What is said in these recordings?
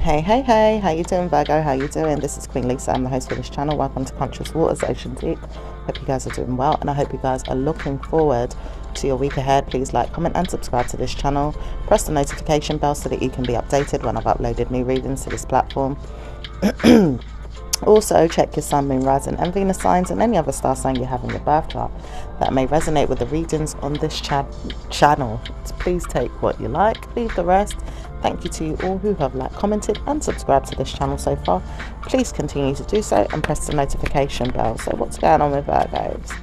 Hey, how you doing, Virgo? How you doing? This is Queen Lisa. I'm the host for this channel. Welcome to Conscious Waters Ocean Deep. Hope you guys are doing well, and I hope you guys are looking forward to your week ahead. Please like, comment and subscribe to this channel. Press the notification bell so that you can be updated when I've uploaded new readings to this platform. Also, check your sun, moon, rising and Venus signs and any other star sign you have in your birth chart that may resonate with the readings on this channel. Please take what you like, leave the rest. Thank you to you all who have liked, commented and subscribed to this channel so far. Please continue to do so and press the notification bell. So what's going on with Virgos?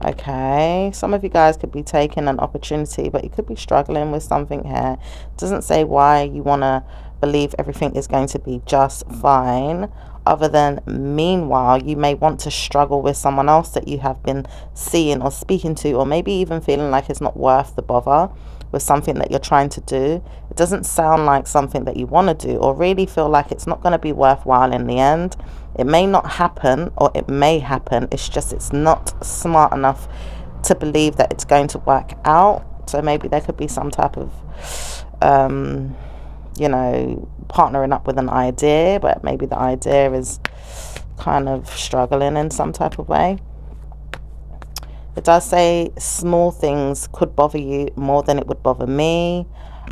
Okay, some of you guys could be taking an opportunity, but you could be struggling with something here. It doesn't say why you want to believe everything is going to be just fine, other than meanwhile you may want to struggle with someone else that you have been seeing or speaking to, or maybe even feeling like it's not worth the bother with something that you're trying to do. It doesn't sound like something that you want to do, or really feel like it's not going to be worthwhile in the end. It may not happen, or it may happen. It's just it's not smart enough to believe that it's going to work out. So maybe there could be some type of you know, partnering up with an idea, but maybe the idea is kind of struggling in some type of way. It does say small things could bother you more than it would bother me.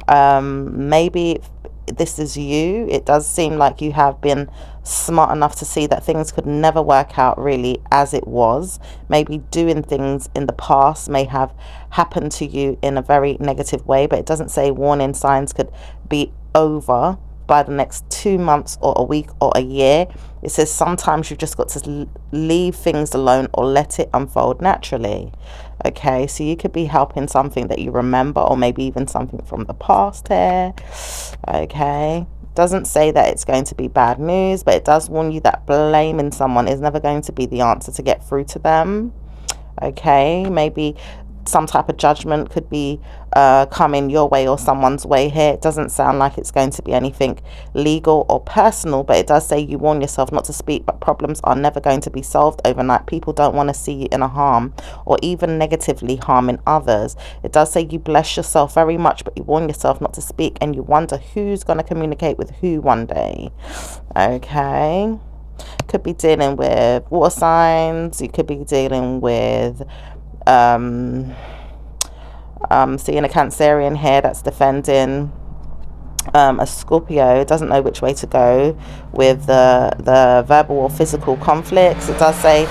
Maybe this is you. It does seem like you have been smart enough to see that things could never work out really as it was. Maybe doing things in the past may have happened to you in a very negative way, but it doesn't say warning signs could be over by the next 2 months or a week or a year. It says sometimes you've just got to leave things alone or let it unfold naturally. Okay, so you could be helping something that you remember, or maybe even something from the past here. Okay, doesn't say that it's going to be bad news, but it does warn you that blaming someone is never going to be the answer to get through to them. Okay, maybe some type of judgment could be coming your way or someone's way here. It doesn't sound like it's going to be anything legal or personal, but it does say you warn yourself not to speak, but problems are never going to be solved overnight. People don't want to see you in a harm or even negatively harming others. It does say you bless yourself very much, but you warn yourself not to speak, and you wonder who's going to communicate with who one day. Okay, could be dealing with water signs. You could be dealing with seeing a Cancerian here that's defending a Scorpio. Doesn't know which way to go with the verbal or physical conflicts. It does say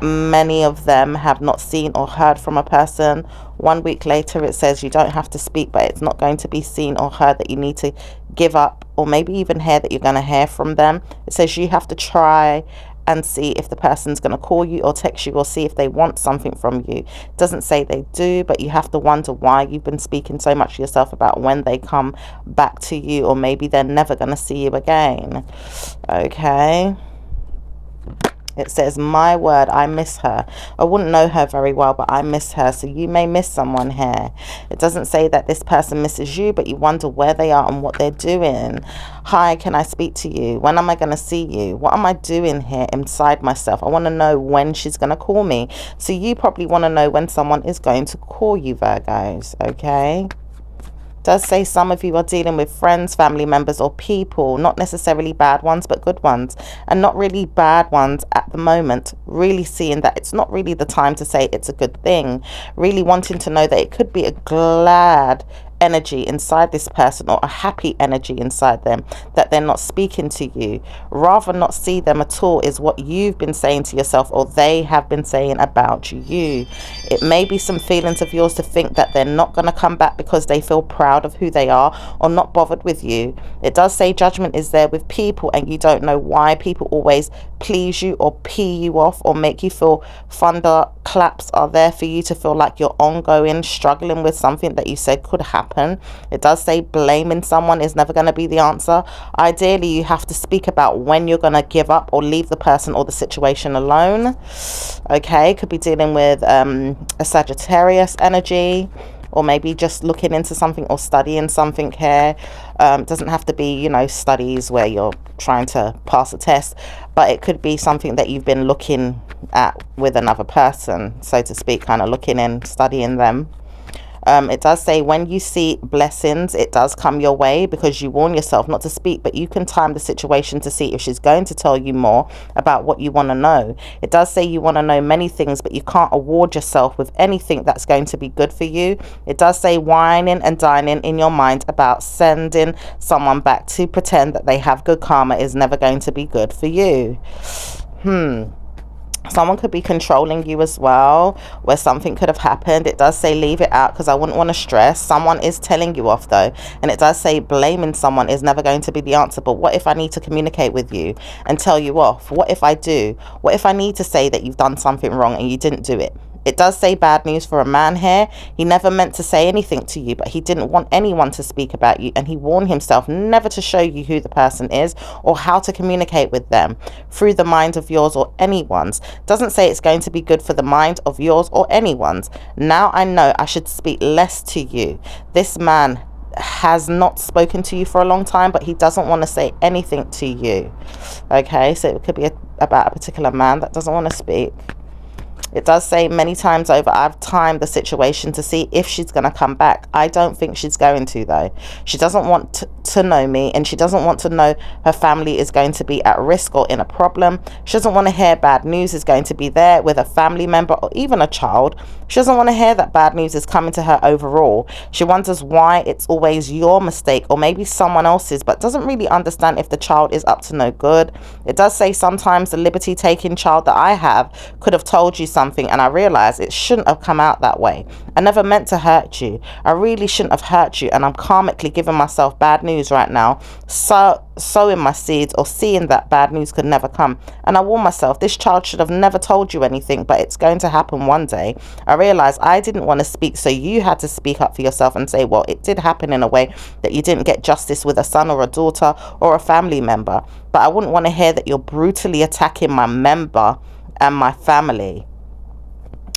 many of them have not seen or heard from a person. 1 week later it says you don't have to speak, but it's not going to be seen or heard that you need to give up, or maybe even hear that you're going to hear from them. It says you have to try and see if the person's going to call you or text you, or see if they want something from you. It doesn't say they do, but you have to wonder why you've been speaking so much to yourself about when they come back to you, or maybe they're never going to see you again. Okay, it says, my word, I miss her. I wouldn't know her very well, but I miss her. So you may miss someone here. It doesn't say that this person misses you, but you wonder where they are and what they're doing. Hi, can I speak to you? When am I going to see you? What am I doing here inside myself? I want to know when she's going to call me. So you probably want to know when someone is going to call you, Virgos. Okay. Does say some of you are dealing with friends, family members or people, not necessarily bad ones but good ones, and not really bad ones at the moment, really seeing that it's not really the time to say it's a good thing, really wanting to know that it could be a glad energy inside this person, or a happy energy inside them, that they're not speaking to you. Rather not see them at all is what you've been saying to yourself, or they have been saying about you. It may be some feelings of yours to think that they're not going to come back because they feel proud of who they are, or not bothered with you. It does say judgment is there with people, and you don't know why people always please you or pee you off or make you feel thunder claps are there for you to feel like you're ongoing struggling with something that you said could happen. It does say blaming someone is never going to be the answer. Ideally, you have to speak about when you're going to give up or leave the person or the situation alone. Okay, could be dealing with a Sagittarius energy. or maybe just looking into something or studying something here. Doesn't have to be, you know, studies where you're trying to pass a test, but it could be something that you've been looking at with another person, so to speak, kind of looking in, studying them. It does say when you see blessings, it does come your way because you warn yourself not to speak, but you can time the situation to see if she's going to tell you more about what you want to know. It does say you want to know many things, but you can't award yourself with anything that's going to be good for you. It does say whining and dining in your mind about sending someone back to pretend that they have good karma is never going to be good for you. Someone could be controlling you as well, where something could have happened. It does say leave it out because I wouldn't want to stress. Someone is telling you off though, and it does say blaming someone is never going to be the answer. But what if I need to communicate with you and tell you off? What if I do? What if I need to say that you've done something wrong and you didn't do it? It does say bad news for a man here. He never meant to say anything to you, but he didn't want anyone to speak about you, and he warned himself never to show you who the person is or how to communicate with them through the mind of yours or anyone's. Doesn't say it's going to be good for the mind of yours or anyone's. Now I know I should speak less to you. This man has not spoken to you for a long time, but he doesn't want to say anything to you. Okay, so it could be about a particular man that doesn't want to speak. It does say many times over, I've timed the situation to see if she's going to come back. I don't think she's going to, though. She doesn't want to know me, and she doesn't want to know her family is going to be at risk or in a problem. She doesn't want to hear bad news is going to be there with a family member or even a child. She doesn't want to hear that bad news is coming to her overall. She wonders why it's always your mistake or maybe someone else's, but doesn't really understand if the child is up to no good. It does say sometimes the liberty-taking child that I have could have told you something, and I realize it shouldn't have come out that way. I never meant to hurt you. I really shouldn't have hurt you, and I'm karmically giving myself bad news right now, sowing my seeds or seeing that bad news could never come. And I warn myself, this child should have never told you anything, but it's going to happen one day. I realize I didn't want to speak, so you had to speak up for yourself and say, well, it did happen in a way that you didn't get justice with a son or a daughter or a family member, but I wouldn't want to hear that you're brutally attacking my member and my family.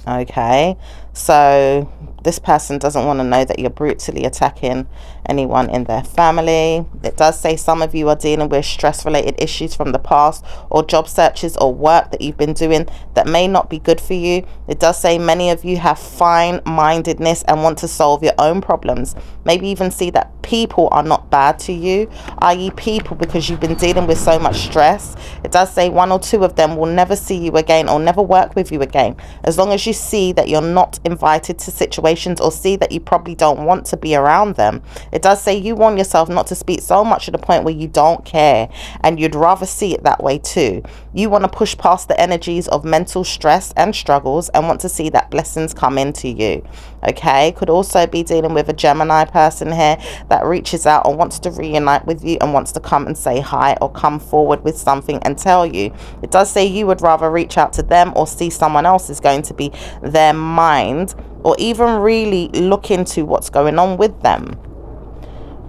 Okay, so this person doesn't want to know that you're brutally attacking anyone in their family. It does say some of you are dealing with stress-related issues from the past, or job searches or work that you've been doing that may not be good for you. It does say many of you have fine-mindedness and want to solve your own problems. Maybe even see that people are not bad to you, i.e. people, because you've been dealing with so much stress. It does say one or two of them will never see you again or never work with you again, as long as you see that you're not invited to situations or see that you probably don't want to be around them. It does say you warn yourself not to speak so much to the point where you don't care, and you'd rather see it that way too. You want to push past the energies of mental stress and struggles and want to see that blessings come into you. Okay, could also be dealing with a Gemini person here that reaches out and wants to reunite with you and wants to come and say hi or come forward with something and tell you. It does say you would rather reach out to them or see someone else is going to be their mind, or even really look into what's going on with them.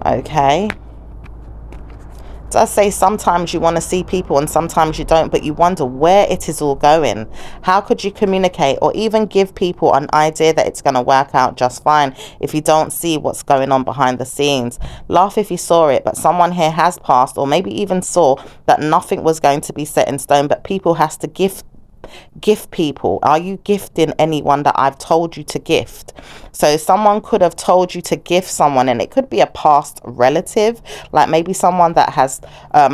Okay, it does say sometimes you want to see people and sometimes you don't, but you wonder where it is all going. How could you communicate or even give people an idea that it's going to work out just fine if you don't see what's going on behind the scenes? Laugh if you saw it, but someone here has passed, or maybe even saw that nothing was going to be set in stone, but people has to gift people. Are you gifting anyone that I've told you to gift? So someone could have told you to gift someone, and it could be a past relative, like maybe someone that has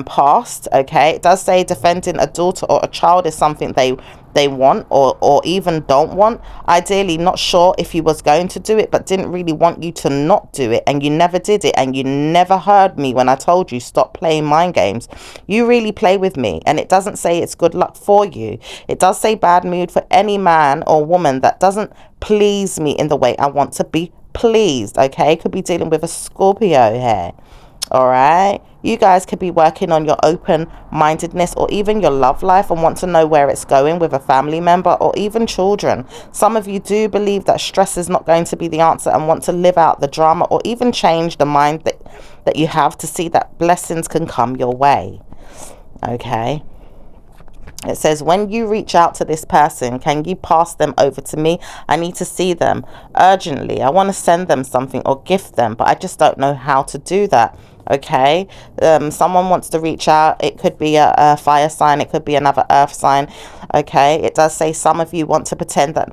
passed. Okay, it does say defending a daughter or a child is something they want or even don't want. Ideally, not sure if you was going to do it, but didn't really want you to not do it, and you never did it, and you never heard me when I told you stop playing mind games. You really play with me, and it doesn't say it's good luck for you. It does say bad mood for any man or woman that doesn't please me in the way I want to be pleased. Okay, could be dealing with a Scorpio here. All right, you guys could be working on your open-mindedness or even your love life and want to know where it's going with a family member or even children. Some of you do believe that stress is not going to be the answer and want to live out the drama or even change the mind that you have to see that blessings can come your way. Okay, It says, when you reach out to this person, can you pass them over to me? I need to see them urgently. I want to send them something or gift them, but I just don't know how to do that. Okay. Someone wants to reach out. It could be a fire sign. It could be another earth sign. Okay. It does say some of you want to pretend that,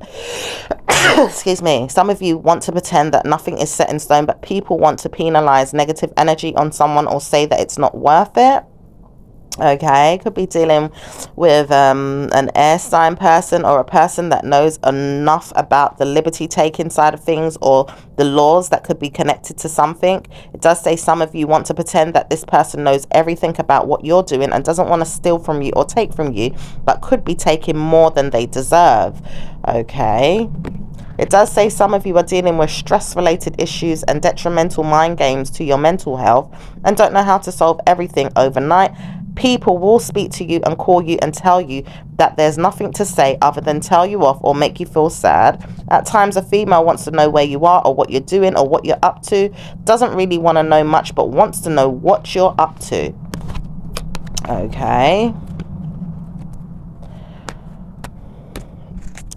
excuse me, some of you want to pretend that nothing is set in stone, but people want to penalize negative energy on someone or say that it's not worth it. Okay, could be dealing with an air sign person, or a person that knows enough about the liberty taking side of things, or the laws that could be connected to something. It does say some of you want to pretend that this person knows everything about what you're doing and doesn't want to steal from you or take from you, but could be taking more than they deserve. Okay. It does say some of you are dealing with stress-related issues and detrimental mind games to your mental health and don't know how to solve everything overnight. People will speak to you and call you and tell you that there's nothing to say other than tell you off or make you feel sad. At times, a female wants to know where you are or what you're doing or what you're up to. Doesn't really want to know much, but wants to know what you're up to. Okay.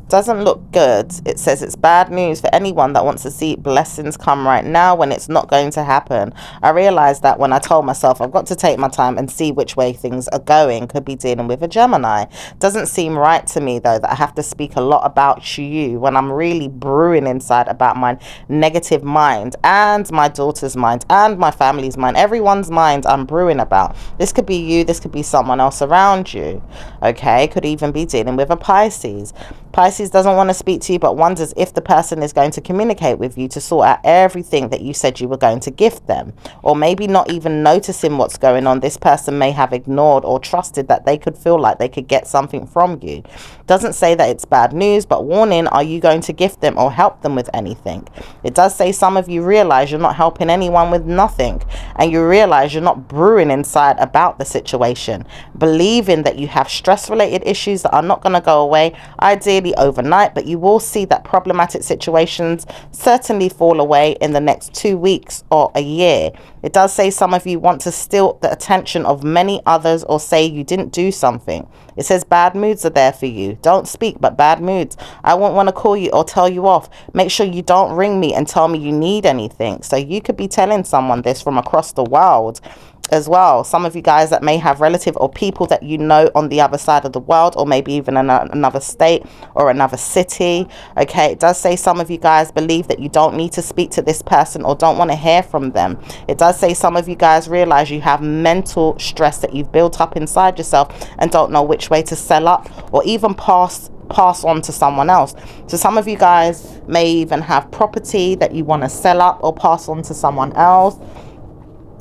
Doesn't look good. It says it's bad news for anyone that wants to see blessings come right now when it's not going to happen. I realized that when I told myself I've got to take my time and see which way things are going. Could be dealing with a Gemini. Doesn't seem right to me though that I have to speak a lot about you when I'm really brewing inside about my negative mind and my daughter's mind and my family's mind. Everyone's mind I'm brewing about. This could be you. This could be someone else around you. Okay. Could even be dealing with a Pisces. Pisces doesn't want to speak to you, but wonders if the person is going to communicate with you to sort out everything that you said you were going to gift them. Or maybe not even noticing what's going on. This person may have ignored or trusted that they could feel like they could get something from you. Doesn't say that it's bad news, but warning, are you going to gift them or help them with anything? It does say some of you realize you're not helping anyone with nothing, and you realize you're not brewing inside about the situation, believing that you have stress-related issues that are not going to go away, ideally overnight, but you will see that problematic situations certainly fall away in the next 2 weeks or a year. It does say some of you want to steal the attention of many others or say you didn't do something. It says bad moods are there for you. Don't speak, but bad moods. I won't want to call you or tell you off. Make sure you don't ring me and tell me you need anything. So you could be telling someone this from across the world as well. Some of you guys that may have relative or people that you know on the other side of the world, or maybe even in another state or another city. Okay, it does say some of you guys believe that you don't need to speak to this person or don't want to hear from them. It does say some of you guys realize you have mental stress that you've built up inside yourself and don't know which way to sell up or even pass on to someone else. So some of you guys may even have property that you want to sell up or pass on to someone else.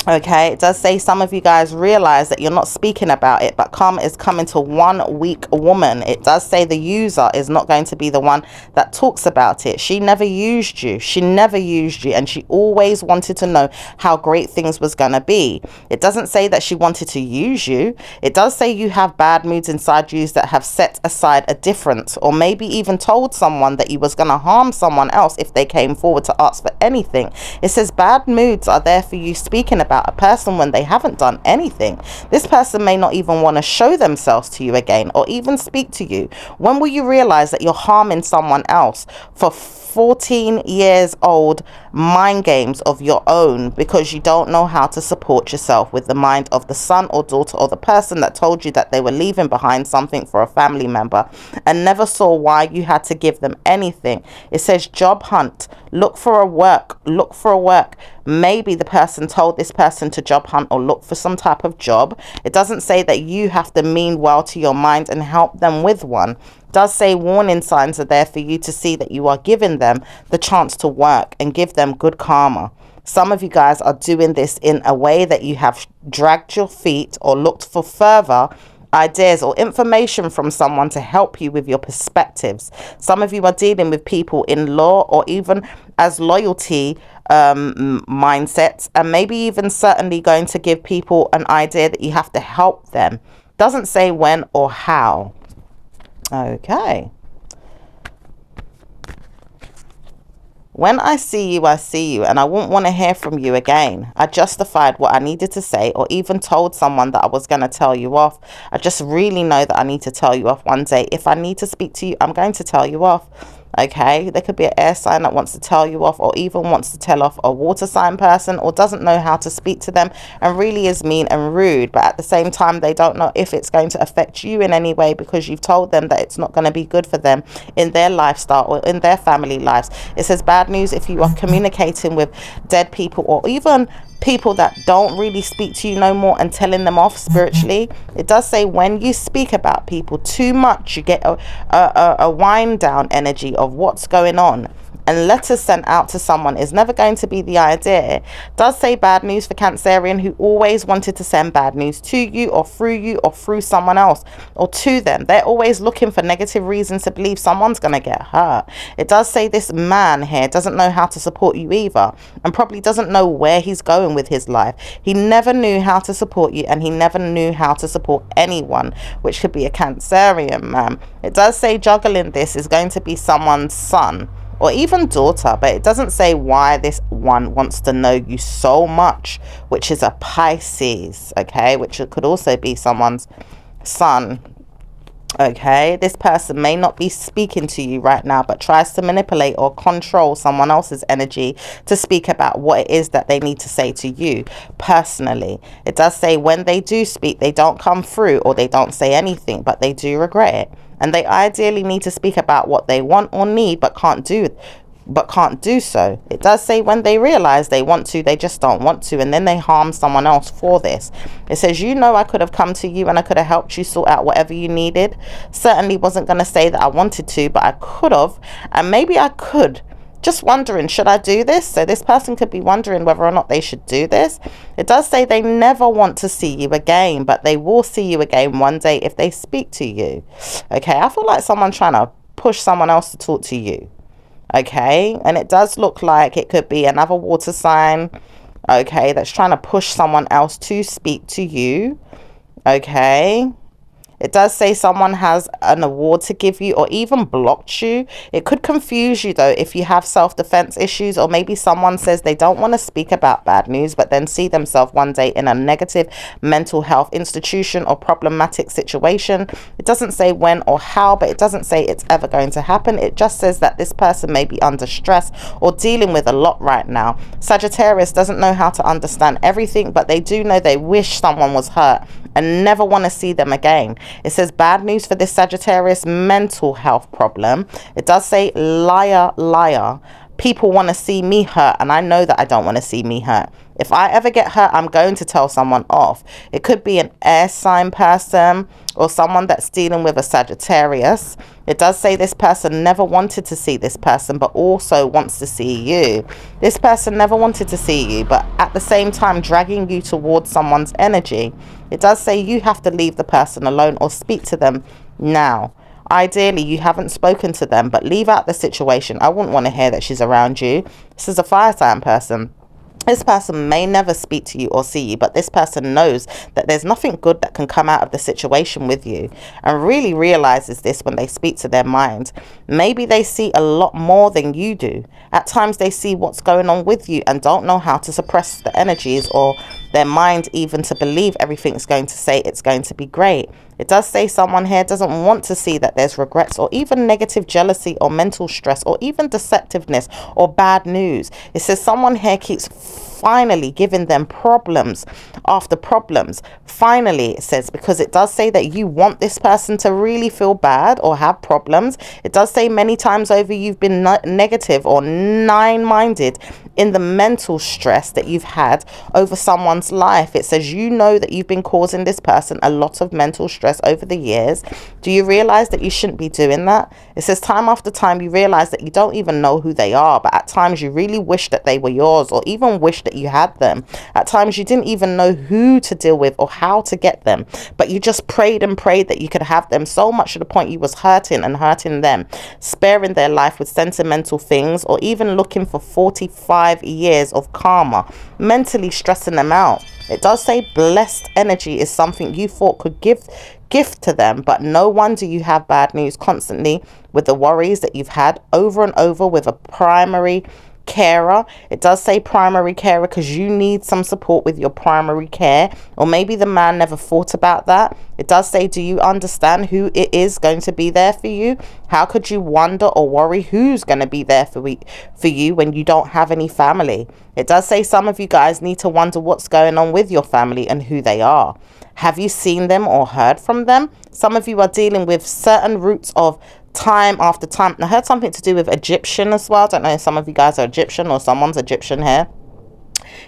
Okay, it does say some of you guys realize that you're not speaking about it, but karma is coming to one weak woman. It does say the user is not going to be the one that talks about it. She never used you. She never used you, and she always wanted to know how great things was going to be. It doesn't say that she wanted to use you. It does say you have bad moods inside you that have set aside a difference, or maybe even told someone that you was going to harm someone else if they came forward to ask for anything. It says bad moods are there for you speaking about a person when they haven't done anything. This person may not even want to show themselves to you again or even speak to you. When will you realize that you're harming someone else for 14 years old mind games of your own because you don't know how to support yourself with the mind of the son or daughter or the person that told you that they were leaving behind something for a family member and never saw why you had to give them anything? It says job hunt. Look for a work. Look for a work. Maybe the person told this person to job hunt or look for some type of job. It doesn't say that you have to mean well to your mind and help them with one. It does say warning signs are there for you to see that you are giving them the chance to work and give them good karma. Some of you guys are doing this in a way that you have dragged your feet or looked for further ideas or information from someone to help you with your perspectives. Some of you are dealing with people in law or even as loyalty mindsets, and maybe even certainly going to give people an idea that you have to help them. Doesn't say when or how. Okay. When I see you, I see you, and I wouldn't want to hear from you again. I justified what I needed to say, or even told someone that I was going to tell you off. I just really know that I need to tell you off one day. If I need to speak to you, I'm going to tell you off. Okay, there could be an air sign that wants to tell you off, or even wants to tell off a water sign person, or doesn't know how to speak to them and really is mean and rude, but at the same time they don't know if it's going to affect you in any way because you've told them that it's not going to be good for them in their lifestyle or in their family lives. It says bad news if you are communicating with dead people, or even people that don't really speak to you no more, and telling them off spiritually. It does say when you speak about people too much, you get a wind down energy of what's going on, and letters sent out to someone is never going to be the idea. It does say bad news for Cancerian who always wanted to send bad news to you or through someone else or to them. They're always looking for negative reasons to believe someone's going to get hurt. It does say this man here doesn't know how to support you either, and probably doesn't know where he's going with his life. He never knew how to support you, and he never knew how to support anyone, which could be a Cancerian man. It does say juggling this is going to be someone's son or even daughter, but it doesn't say why this one wants to know you so much, which is a Pisces, okay, which could also be someone's son. Okay, this person may not be speaking to you right now, but tries to manipulate or control someone else's energy to speak about what it is that they need to say to you personally. It does say when they do speak, they don't come through, or they don't say anything, but they do regret it. And they ideally need to speak about what they want or need, but can't do so. It does say when they realize they want to, they just don't want to, and then they harm someone else for this. It says, you know, I could have come to you and I could have helped you sort out whatever you needed. Certainly wasn't going to say that I wanted to, but I could have, and maybe I could. Just wondering, should I do this? So this person could be wondering whether or not they should do this. It does say they never want to see you again, but they will see you again one day if they speak to you. Okay, I feel like someone's trying to push someone else to talk to you. Okay, and it does look like it could be another water sign, okay, that's trying to push someone else to speak to you. Okay, it does say someone has an award to give you, or even blocked you. It could confuse you though if you have self-defense issues, or maybe someone says they don't want to speak about bad news but then see themselves one day in a negative mental health institution or problematic situation. It doesn't say when or how, but it doesn't say it's ever going to happen. It just says that this person may be under stress or dealing with a lot right now. Sagittarius doesn't know how to understand everything, but they do know they wish someone was hurt and never want to see them again. It says bad news for this Sagittarius mental health problem. It does say liar, liar. People want to see me hurt, and I know that I don't want to see me hurt. If I ever get hurt, I'm going to tell someone off. It could be an air sign person or someone that's dealing with a Sagittarius. It does say this person never wanted to see this person, but also wants to see you. This person never wanted to see you, but at the same time dragging you towards someone's energy. It does say you have to leave the person alone or speak to them now. Ideally, you haven't spoken to them, but leave out the situation. I wouldn't want to hear that she's around you. This is a fire sign person. This person may never speak to you or see you, but this person knows that there's nothing good that can come out of the situation with you, and really realizes this when they speak to their mind. Maybe they see a lot more than you do. At times they see what's going on with you and don't know how to suppress the energies, or their mind even to believe everything's going to say it's going to be great. It does say someone here doesn't want to see that there's regrets, or even negative jealousy or mental stress, or even deceptiveness or bad news. It says someone here keeps finally giving them problems after problems. Finally, it says, because it does say that you want this person to really feel bad or have problems. It does say many times over you've been negative or nine-minded in the mental stress that you've had over someone's life. It says you know that you've been causing this person a lot of mental stress over the years. Do you realize that you shouldn't be doing that? It says time after time you realize that you don't even know who they are, but at times you really wish that they were yours, or even wish that you had them. At times you didn't even know who to deal with or how to get them, but you just prayed and prayed that you could have them, so much to the point you was hurting them, sparing their life with sentimental things, or even looking for 45 years of karma, mentally stressing them out. It does say blessed energy is something you thought could give gift to them. But no wonder you have bad news constantly with the worries that you've had over and over with a primary carer. It does say primary carer because you need some support with your primary care, or maybe the man never thought about that. It does say, do you understand who it is going to be there for you? How could you wonder or worry who's going to be there for you when you don't have any family? It does say some of you guys need to wonder what's going on with your family and who they are. Have you seen them or heard from them? Some of you are dealing with certain roots of time after time. And I heard something to do with Egyptian as well. I don't know if some of you guys are Egyptian or someone's Egyptian here.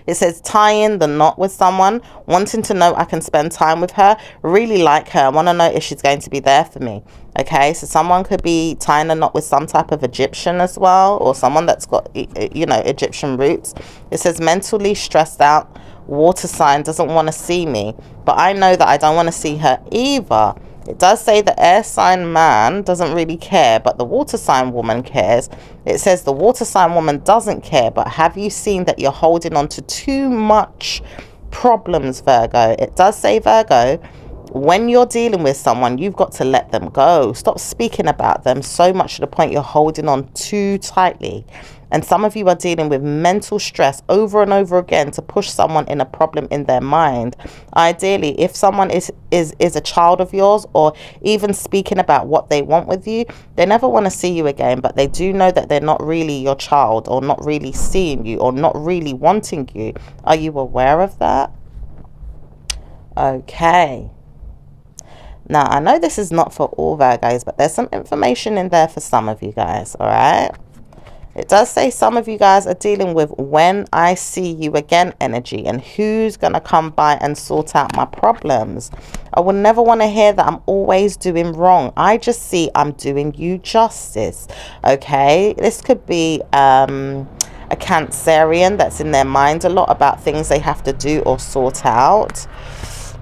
It says tying the knot with someone, wanting to know I can spend time with her, really like her, I want to know if she's going to be there for me. Okay, so someone could be tying a knot with some type of Egyptian as well, or someone that's got, you know, Egyptian roots. It says mentally stressed out, water sign, doesn't want to see me, but I know that I don't want to see her either. It does say the air sign man doesn't really care, but the water sign woman cares. It says the water sign woman doesn't care, but have you seen that you're holding on to too much problems, Virgo? It does say, Virgo, when you're dealing with someone, you've got to let them go. Stop speaking about them so much to the point you're holding on too tightly. And some of you are dealing with mental stress over and over again to push someone in a problem in their mind. Ideally, if someone is a child of yours, or even speaking about what they want with you, they never want to see you again, but they do know that they're not really your child, or not really seeing you, or not really wanting you. Are you aware of that? Okay. Now, I know this is not for all Virgos, but there's some information in there for some of you guys, all right? It does say some of you guys are dealing with when I see you again energy, and who's going to come by and sort out my problems. I will never want to hear that I'm always doing wrong. I just see I'm doing you justice. Okay, this could be a Cancerian that's in their mind a lot about things they have to do or sort out.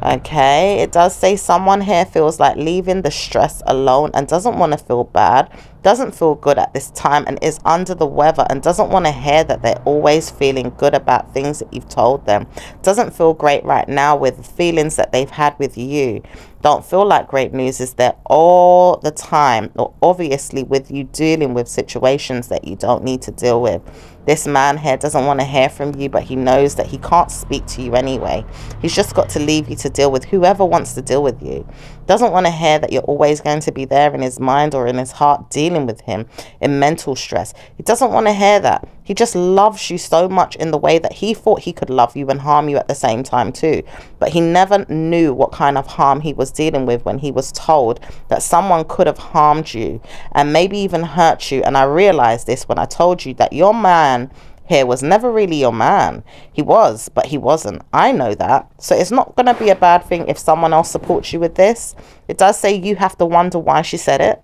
Okay, it does say someone here feels like leaving the stress alone and doesn't want to feel bad, doesn't feel good at this time, and is under the weather and doesn't want to hear that they're always feeling good about things that you've told them. Doesn't feel great right now with the feelings that they've had with you. Don't feel like great news is there all the time, or obviously with you dealing with situations that you don't need to deal with. This man here doesn't want to hear from you, but he knows that he can't speak to you anyway. He's just got to leave you to deal with whoever wants to deal with you. Doesn't want to hear that you're always going to be there in his mind or in his heart dealing with him in mental stress. He doesn't want to hear that. He just loves you so much in the way that he thought he could love you and harm you at the same time too. But he never knew what kind of harm he was dealing with when he was told that someone could have harmed you and maybe even hurt you. And I realized this when I told you that your man here was never really your man. He was, but he wasn't. I know that. So it's not going to be a bad thing if someone else supports you with this. It does say you have to wonder why she said it.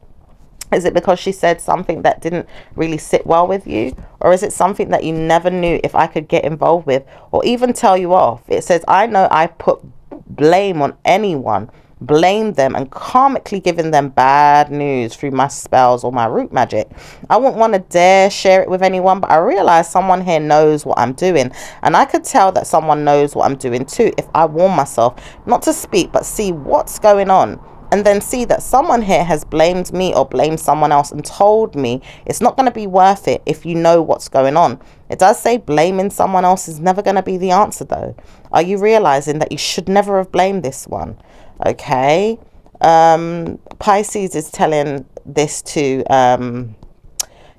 Is it because she said something that didn't really sit well with you? Or is it something that you never knew if I could get involved with or even tell you off? It says, I know I put blame on anyone, blame them, and karmically giving them bad news through my spells or my root magic. I wouldn't want to dare share it with anyone, but I realize someone here knows what I'm doing, and I could tell that someone knows what I'm doing too if I warn myself not to speak but see what's going on, and then see that someone here has blamed me or blamed someone else and told me it's not going to be worth it if you know what's going on. It does say blaming someone else is never going to be the answer though. Are you realizing that you should never have blamed this one? Okay. Pisces is telling this to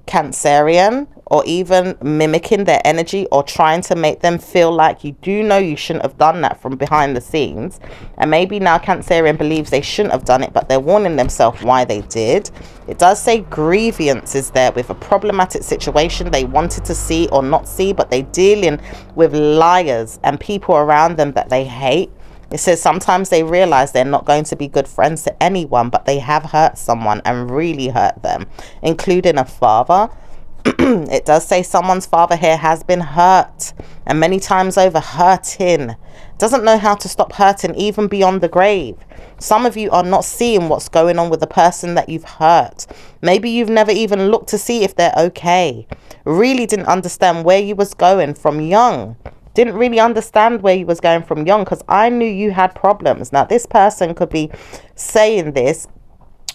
Cancerian, or even mimicking their energy or trying to make them feel like you do know you shouldn't have done that from behind the scenes. And maybe now Cancerian believes they shouldn't have done it, but they're warning themselves why they did. It does say grievance is there with a problematic situation they wanted to see or not see, but they're dealing with liars and people around them that they hate. It says sometimes they realize they're not going to be good friends to anyone, but they have hurt someone and really hurt them, including a father. It does say someone's father here has been hurt, and many times over hurting. Doesn't know how to stop hurting even beyond the grave. Some of you are not seeing what's going on with the person that you've hurt. Maybe you've never even looked to see if they're okay. Really didn't understand where you was going from young. Didn't really understand where you was going from young, because I knew you had problems. Now, this person could be saying this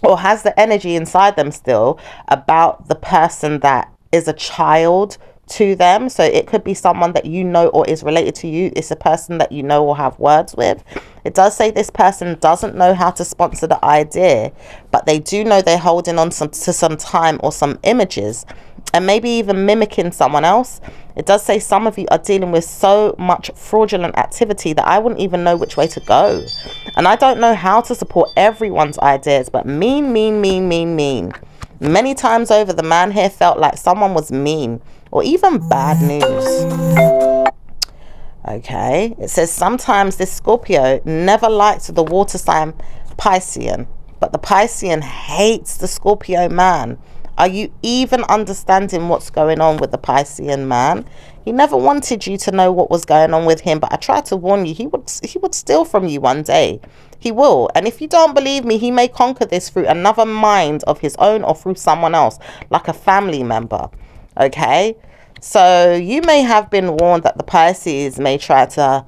or has the energy inside them still about the person that is a child to them. So it could be someone that you know or is related to you. It's a person that you know or have words with. It does say this person doesn't know how to sponsor the idea, but they do know they're holding on to some time or some images, and maybe even mimicking someone else. It does say some of you are dealing with so much fraudulent activity that I wouldn't even know which way to go. And I don't know how to support everyone's ideas, but mean. Many times over, the man here felt like someone was mean or even bad news. Okay, it says sometimes this Scorpio never liked the water sign Piscean, but the Piscean hates the Scorpio man. Are you even understanding what's going on with the Piscean man? He never wanted you to know what was going on with him, but I tried to warn you, he would steal from you one day. He will. And if you don't believe me, he may conquer this through another mind of his own or through someone else, like a family member. Okay? So you may have been warned that the Pisces may try to,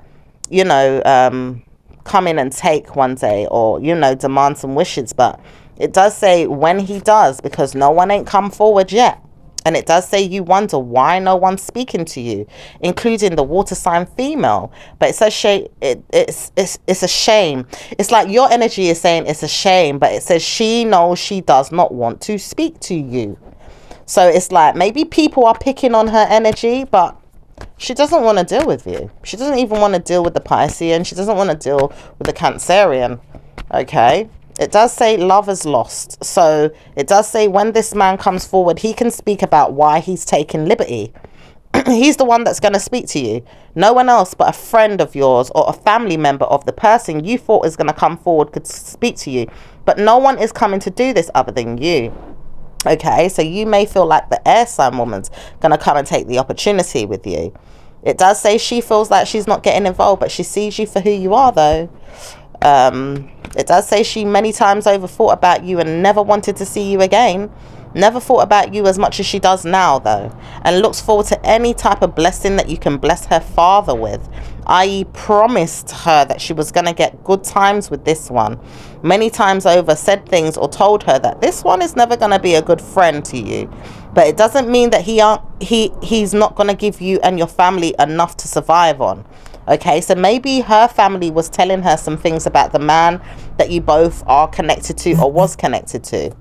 come in and take one day, or, demand some wishes. But it does say when he does, because no one ain't come forward yet. And it does say you wonder why no one's speaking to you, including the water sign female. But it says it's a shame. It's like your energy is saying it's a shame, but it says she knows she does not want to speak to you. So it's like maybe people are picking on her energy, but she doesn't want to deal with you. She doesn't even want to deal with the Piscean. She doesn't want to deal with the Cancerian. Okay? It does say love is lost. So it does say when this man comes forward, he can speak about why he's taken liberty. He's the one that's going to speak to you. No one else but a friend of yours or a family member of the person you thought is going to come forward could speak to you. But no one is coming to do this other than you. Okay, so you may feel like the air sign woman's going to come and take the opportunity with you. It does say she feels like she's not getting involved, but she sees you for who you are, though. It does say she many times over thought about you and never wanted to see you again. Never thought about you as much as she does now, though, and looks forward to any type of blessing that you can bless her father with, i.e. promised her that she was going to get good times with this one. Many times over said things or told her that this one is never going to be a good friend to you. But it doesn't mean that he's not going to give you and your family enough to survive on. Okay, so maybe her family was telling her some things about the man that you both are connected to or was connected to.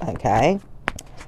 Okay,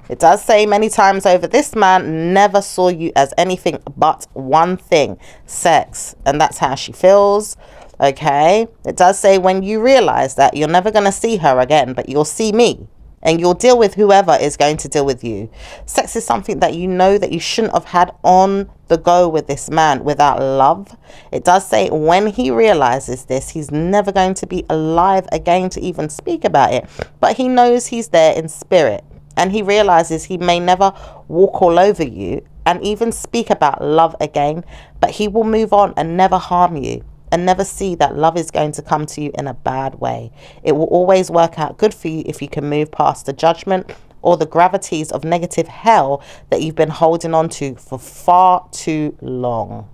it does say many times over this man never saw you as anything but one thing, sex, and that's how she feels. Okay, it does say when you realize that you're never going to see her again, but you'll see me, and you'll deal with whoever is going to deal with you. Sex is something that you know that you shouldn't have had on the go with this man without love. It does say when he realizes this, he's never going to be alive again to even speak about it, but he knows he's there in spirit, and he realizes he may never walk all over you and even speak about love again, but he will move on and never harm you, and never see that love is going to come to you in a bad way. It will always work out good for you if you can move past the judgment or the gravities of negative hell that you've been holding on to for far too long.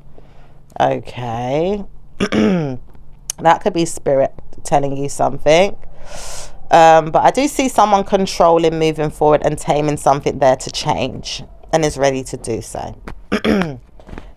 Okay. That could be spirit telling you something. But I do see someone controlling, moving forward and taming something there to change and is ready to do so.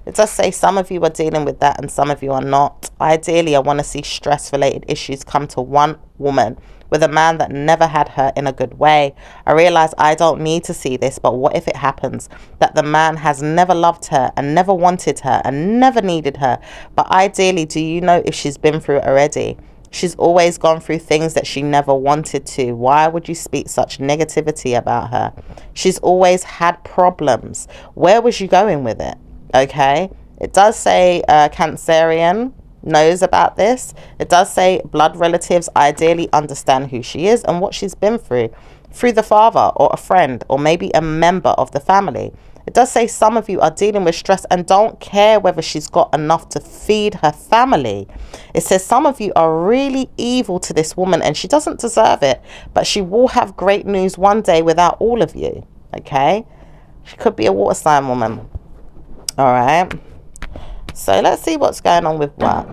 It does say some of you are dealing with that and some of you are not. Ideally, I want to see stress-related issues come to one woman with a man that never had her in a good way. I realize I don't need to see this, but what if it happens that the man has never loved her and never wanted her and never needed her? But ideally, do you know if she's been through it already? She's always gone through things that she never wanted to. Why would you speak such negativity about her? She's always had problems. Where was you going with it? Okay, it does say Cancerian knows about this. It does say blood relatives ideally understand who she is and what she's been through the father or a friend or maybe a member of the family. It does say some of you are dealing with stress and don't care whether she's got enough to feed her family. It says some of you are really evil to this woman and she doesn't deserve it, but she will have great news one day without all of you. Okay, she could be a water sign woman. All right. So let's see what's going on with work.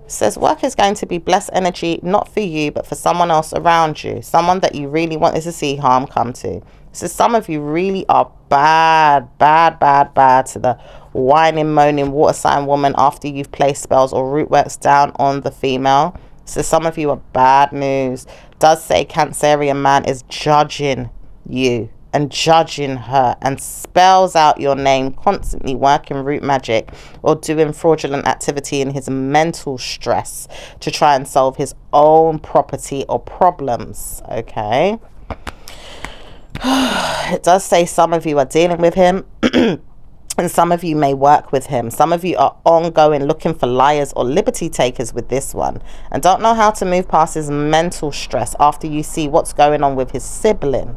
It says work is going to be blessed energy, not for you, but for someone else around you. Someone that you really wanted to see harm come to. So some of you really are bad to the whining, moaning water sign woman after you've placed spells or root works down on the female. So some of you are bad news. Does say Cancerian man is judging you and judging her and spells out your name, constantly working root magic or doing fraudulent activity in his mental stress to try and solve his own property or problems. Okay. It does say some of you are dealing with him and some of you may work with him. Some of you are ongoing looking for liars or liberty takers with this one and don't know how to move past his mental stress after you see what's going on with his sibling.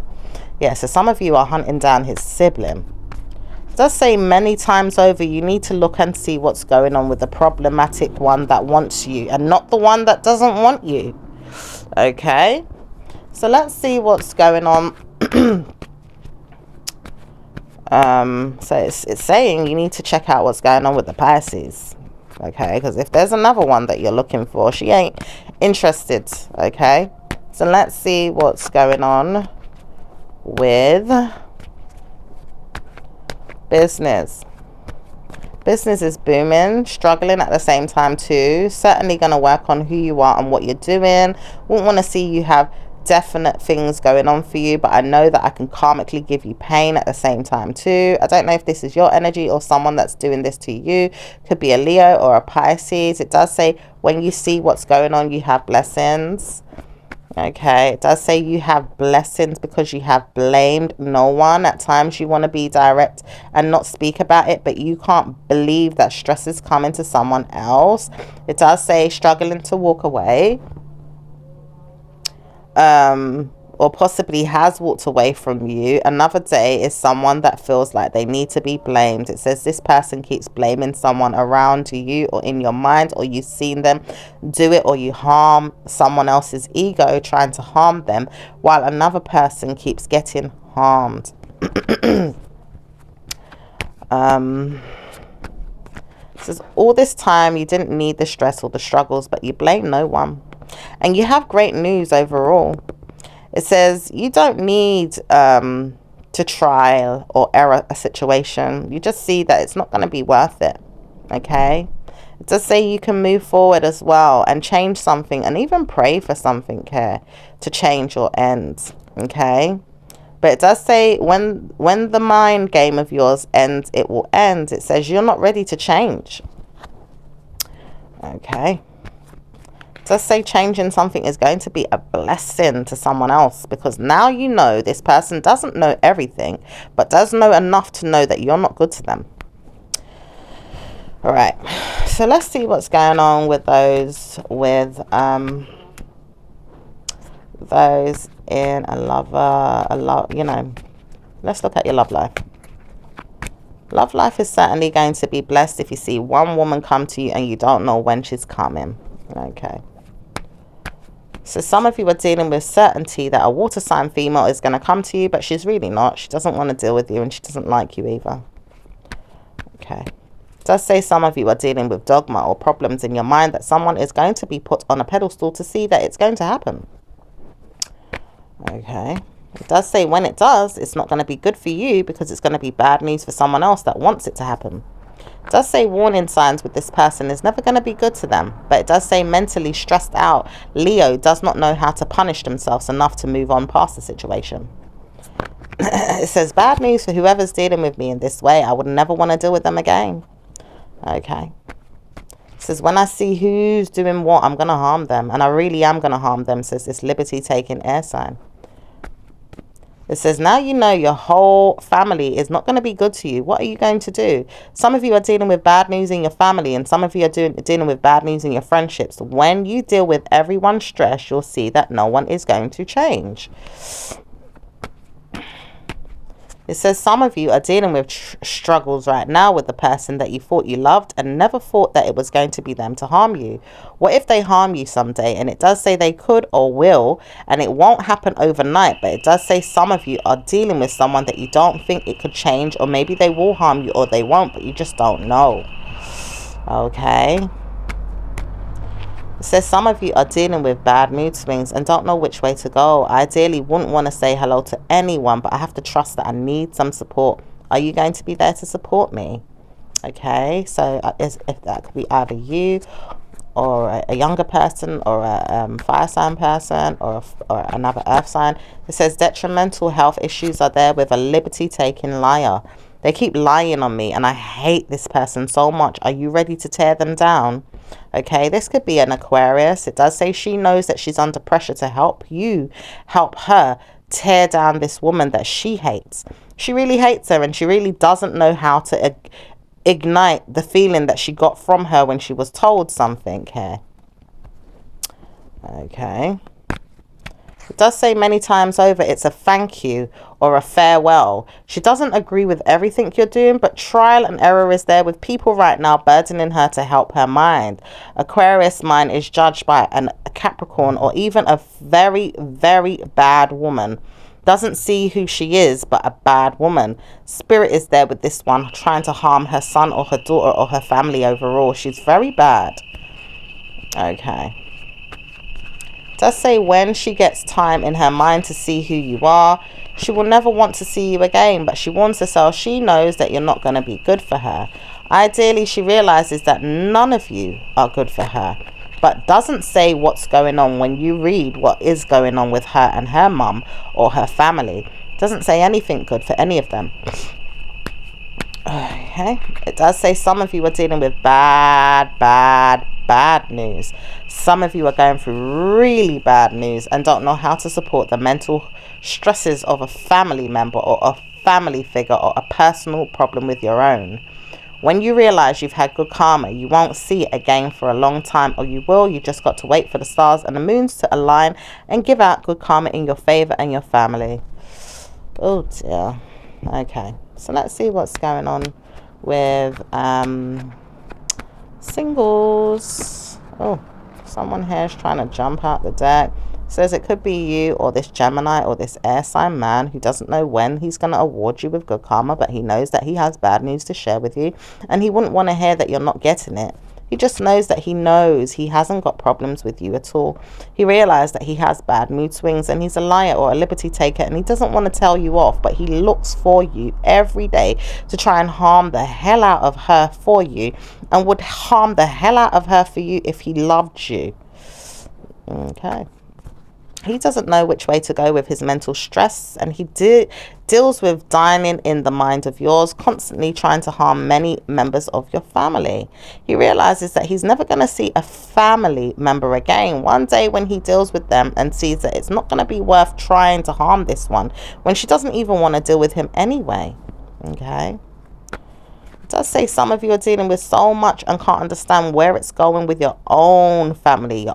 Yeah, so some of you are hunting down his sibling. It does say many times over you need to look and see what's going on with the problematic one that wants you and not the one that doesn't want you. Okay, so let's see what's going on. So it's saying you need to check out what's going on with the Pisces. Okay, because if there's another one that you're looking for, she ain't interested. Okay, so let's see what's going on with business. Business is booming, struggling at the same time too. Certainly going to work on who you are and what you're doing. Wouldn't want to see you have definite things going on for you, but I know that I can karmically give you pain at the same time too. I don't know if this is your energy or someone that's doing this to you. Could be a Leo or a Pisces. It does say when you see what's going on, you have blessings. Okay, it does say you have blessings because you have blamed no one. At times you want to be direct and not speak about it, but you can't believe that stress is coming to someone else. It does say struggling to walk away, or possibly has walked away from you. Another day is someone that feels like they need to be blamed. It says this person keeps blaming someone around you or in your mind, or you've seen them do it, or you harm someone else's ego trying to harm them while another person keeps getting harmed. It says all this time you didn't need the stress or the struggles, but you blame no one and you have great news overall. It says you don't need to trial or error a situation. You just see that it's not going to be worth it. Okay. It does say you can move forward as well and change something and even pray for something here to change or end. Okay. But it does say when the mind game of yours ends, it will end. It says you're not ready to change. Okay. Does say changing something is going to be a blessing to someone else, because now you know this person doesn't know everything but does know enough to know that you're not good to them. All right, so let's see what's going on with those in a lover, you know. Let's look at your love life. Love life is certainly going to be blessed if you see one woman come to you and you don't know when she's coming. Okay. So some of you are dealing with certainty that a water sign female is going to come to you, but she's really not. She doesn't want to deal with you and she doesn't like you either. Okay. It does say some of you are dealing with dogma or problems in your mind that someone is going to be put on a pedestal to see that it's going to happen. Okay. It does say when it does, it's not going to be good for you because it's going to be bad news for someone else that wants it to happen. It does say warning signs with this person is never going to be good to them, but it does say mentally stressed out Leo does not know how to punish themselves enough to move on past the situation. It says bad news for whoever's dealing with me in this way. I would never want to deal with them again. Okay. It says when I see who's doing what, I'm going to harm them, and I really am going to harm them, says this liberty taking air sign. It says, now you know your whole family is not going to be good to you. What are you going to do? Some of you are dealing with bad news in your family, and some of you are dealing with bad news in your friendships. When you deal with everyone's stress, you'll see that no one is going to change. It says some of you are dealing with struggles right now with the person that you thought you loved and never thought that it was going to be them to harm you. What if they harm you someday? And it does say they could or will, and it won't happen overnight, but it does say some of you are dealing with someone that you don't think it could change, or maybe they will harm you or they won't, but you just don't know. Okay. It says some of you are dealing with bad mood swings and don't know which way to go. Ideally, wouldn't want to say hello to anyone, but I have to trust that I need some support. Are you going to be there to support me? Okay, so if that could be either you or a younger person or a fire sign person or another earth sign. It says detrimental health issues are there with a liberty-taking liar. They keep lying on me and I hate this person so much. Are you ready to tear them down? Okay, this could be an Aquarius. It does say she knows that she's under pressure to help her tear down this woman that she hates. She really hates her and she really doesn't know how to ignite the feeling that she got from her when she was told something here. Okay. It does say many times over it's a thank you or a farewell. She doesn't agree with everything you're doing, but trial and error is there with people right now burdening her to help her mind. Aquarius mind is judged by a Capricorn or even a very, very bad woman. Doesn't see who she is, but a bad woman. Spirit is there with this one, trying to harm her son or her daughter or her family overall. She's very bad. Okay. Does say when she gets time in her mind to see who you are, she will never want to see you again, but she warns herself she knows that you're not going to be good for her. Ideally, she realizes that none of you are good for her, but doesn't say what's going on when you read what is going on with her and her mum or her family. Doesn't say anything good for any of them. Okay, it does say some of you are dealing with bad news. Some of you are going through really bad news and don't know how to support the mental stresses of a family member or a family figure or a personal problem with your own. When you realize you've had good karma, you won't see it again for a long time, or you will. You just got to wait for the stars and the moons to align and give out good karma in your favor and your family. Oh dear. Okay, so let's see what's going on with singles. Oh, someone here is trying to jump out the deck. Says it could be you or this Gemini or this air sign man who doesn't know when he's going to award you with good karma, but he knows that he has bad news to share with you and he wouldn't want to hear that you're not getting it. He just knows that he hasn't got problems with you at all. He realized that he has bad mood swings and he's a liar or a liberty taker and he doesn't want to tell you off, but he looks for you every day to try and harm the hell out of her for you and would harm the hell out of her for you if he loved you. Okay. He doesn't know which way to go with his mental stress and he deals with dining in the mind of yours, constantly trying to harm many members of your family. He realizes that he's never going to see a family member again. One day when he deals with them and sees that it's not going to be worth trying to harm this one, when she doesn't even want to deal with him anyway. Okay. It does say some of you are dealing with so much and can't understand where it's going with your own family,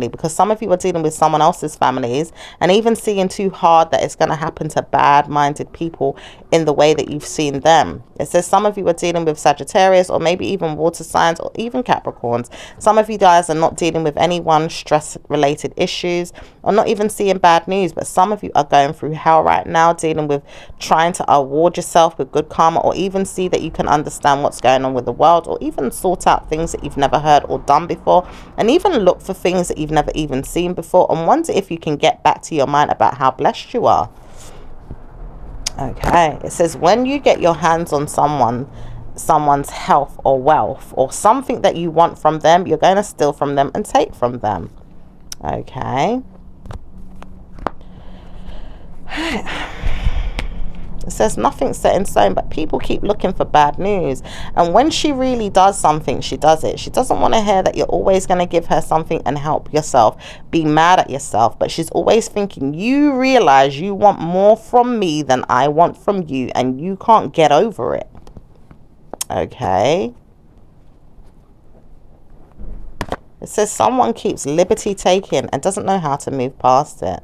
because some of you are dealing with someone else's families and even seeing too hard that it's going to happen to bad-minded people in the way that you've seen them. It says some of you are dealing with Sagittarius or maybe even water signs or even Capricorns. Some of you guys are not dealing with any one stress-related issues or not even seeing bad news, but some of you are going through hell right now, dealing with trying to award yourself with good karma or even see that you can understand what's going on with the world or even sort out things that you've never heard or done before and even look for things that you've never even seen before and wonder if you can get back to your mind about how blessed you are. Okay, it says when you get your hands on someone's health or wealth or something that you want from them, you're going to steal from them and take from them. Okay. It says nothing's set in stone, but people keep looking for bad news. And when she really does something, she does it. She doesn't want to hear that you're always going to give her something and help yourself, be mad at yourself. But she's always thinking, you realize you want more from me than I want from you, and you can't get over it. Okay. It says someone keeps liberty taking and doesn't know how to move past it.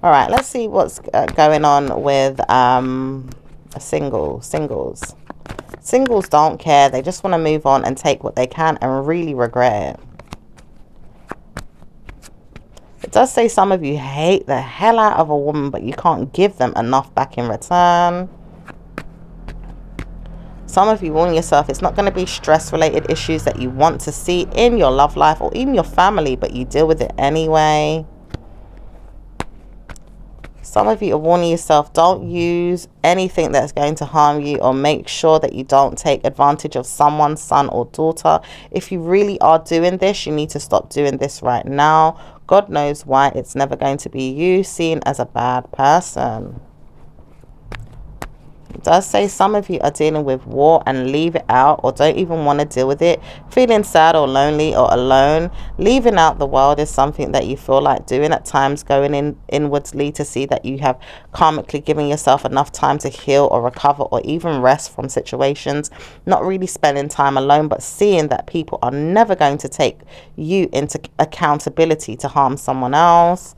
All right, let's see what's going on with singles. Singles don't care. They just want to move on and take what they can and really regret it. It does say some of you hate the hell out of a woman, but you can't give them enough back in return. Some of you warn yourself it's not going to be stress-related issues that you want to see in your love life or in your family, but you deal with it anyway. Some of you are warning yourself, don't use anything that's going to harm you, or make sure that you don't take advantage of someone's son or daughter. If you really are doing this, you need to stop doing this right now. God knows why. It's never going to be you seen as a bad person. It does say some of you are dealing with war and leave it out, or don't even want to deal with it. Feeling sad or lonely or alone. Leaving out the world is something that you feel like doing at times, going inwardly to see that you have karmically given yourself enough time to heal or recover or even rest from situations. Not really spending time alone, but seeing that people are never going to take you into accountability to harm someone else.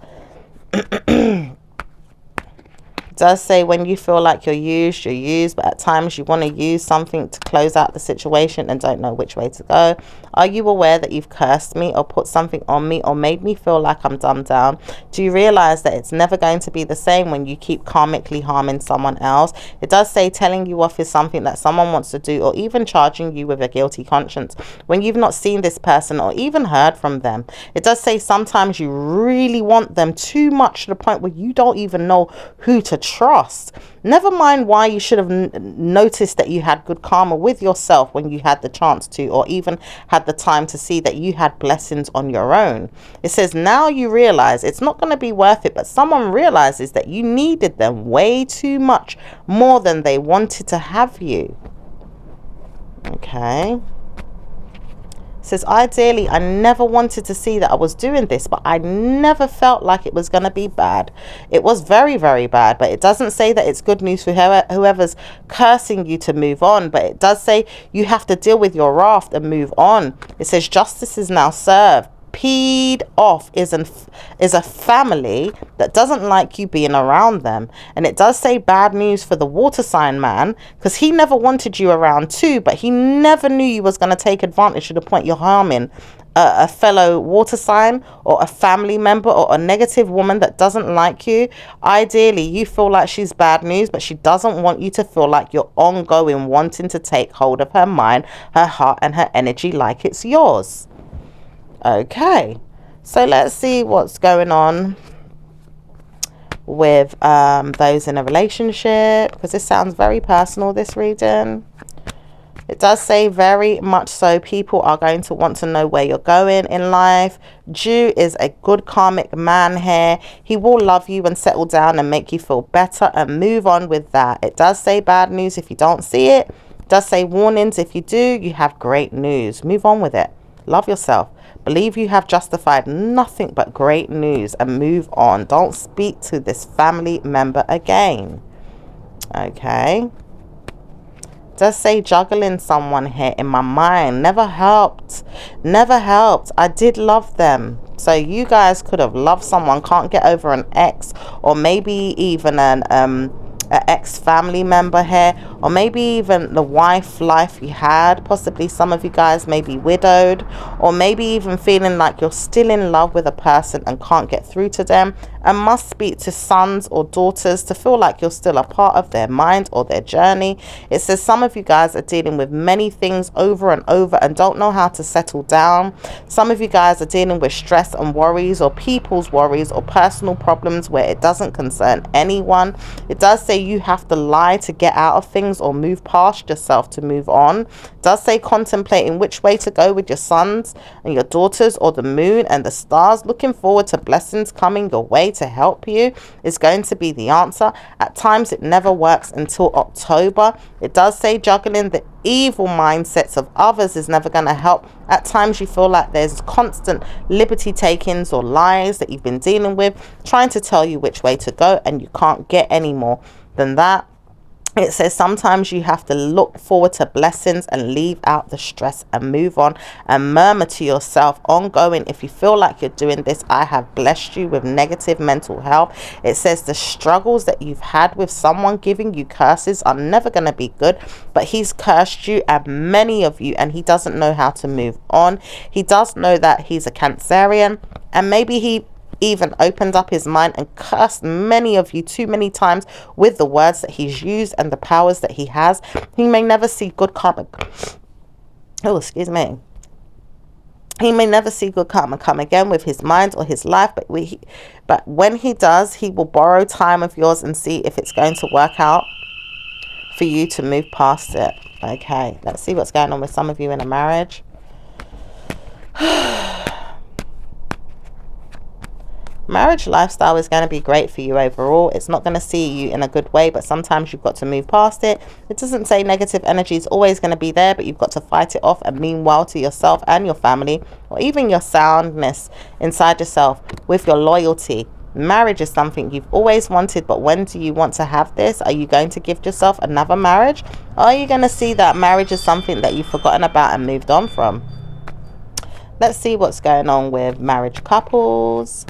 Does say when you feel like you're used, but at times you want to use something to close out the situation and don't know which way to go. Are you aware that you've cursed me or put something on me or made me feel like I'm dumbed down? Do you realize that it's never going to be the same when you keep karmically harming someone else? It does say telling you off is something that someone wants to do, or even charging you with a guilty conscience when you've not seen this person or even heard from them. It does say sometimes you really want them too much to the point where you don't even know who to trust. Never mind why you should have noticed that you had good karma with yourself when you had the chance to, or even had the time to see that you had blessings on your own. It says now you realize it's not going to be worth it, but someone realizes that you needed them way too much, more than they wanted to have you. Okay. It says, ideally, I never wanted to see that I was doing this, but I never felt like it was going to be bad. It was very, very bad, but it doesn't say that it's good news for whoever's cursing you to move on, but it does say you have to deal with your wrath and move on. It says justice is now served. Peed off is a family that doesn't like you being around them. And it does say bad news for the water sign man, because he never wanted you around too, but he never knew you was going to take advantage to the point you're harming a fellow water sign or a family member or a negative woman that doesn't like you. Ideally, you feel like she's bad news, but she doesn't want you to feel like you're ongoing wanting to take hold of her mind, her heart and her energy like it's yours. Okay, so let's see what's going on with those in a relationship, because this sounds very personal, this reading. It does say very much so people are going to want to know where you're going in life. Jew is a good karmic man here. He will love you and settle down and make you feel better and move on with that. It does say bad news if you don't see it. It does say warnings if you do. You have great news. Move on with it. Love yourself. Believe you have justified nothing but great news and move on. Don't speak to this family member again. Okay. Does say juggling someone here in my mind. Never helped. Never helped. I did love them. So you guys could have loved someone, can't get over an ex, or maybe even an ex-family member here, or maybe even the wife life you had. Possibly some of you guys may be widowed, or maybe even feeling like you're still in love with a person and can't get through to them and must speak to sons or daughters to feel like you're still a part of their mind or their journey. It says some of you guys are dealing with many things over and over and don't know how to settle down. Some of you guys are dealing with stress and worries, or people's worries, or personal problems where it doesn't concern anyone. It does say you have to lie to get out of things or move past yourself to move on. It does say contemplating which way to go with your sons and your daughters, or the moon and the stars. Looking forward to blessings coming your way to help you is going to be the answer. At times it never works until October. It does say juggling the evil mindsets of others is never going to help. At times you feel like there's constant liberty takings or lies that you've been dealing with, trying to tell you which way to go, and you can't get any more than that. It says sometimes you have to look forward to blessings and leave out the stress and move on and murmur to yourself ongoing. If you feel like you're doing this, I have blessed you with negative mental health. It says the struggles that you've had with someone giving you curses are never going to be good, but he's cursed you and many of you, and he doesn't know how to move on. He does know that he's a Cancerian, and maybe he even opened up his mind and cursed many of you too many times with the words that he's used and the powers that he has. He may never see good karma. Oh, excuse me. He may never see good karma come again with his mind or his life, but when he does, he will borrow time of yours and see if it's going to work out for you to move past it. Okay, let's see what's going on with some of you in a marriage. Marriage lifestyle is going to be great for you overall. It's not going to see you in a good way, but sometimes you've got to move past it. It doesn't say negative energy is always going to be there, but you've got to fight it off and mean well to yourself and your family, or even your soundness inside yourself with your loyalty. Marriage is something you've always wanted, but when do you want to have this? Are you going to gift yourself another marriage? Or are you going to see that marriage is something that you've forgotten about and moved on from? Let's see what's going on with marriage couples.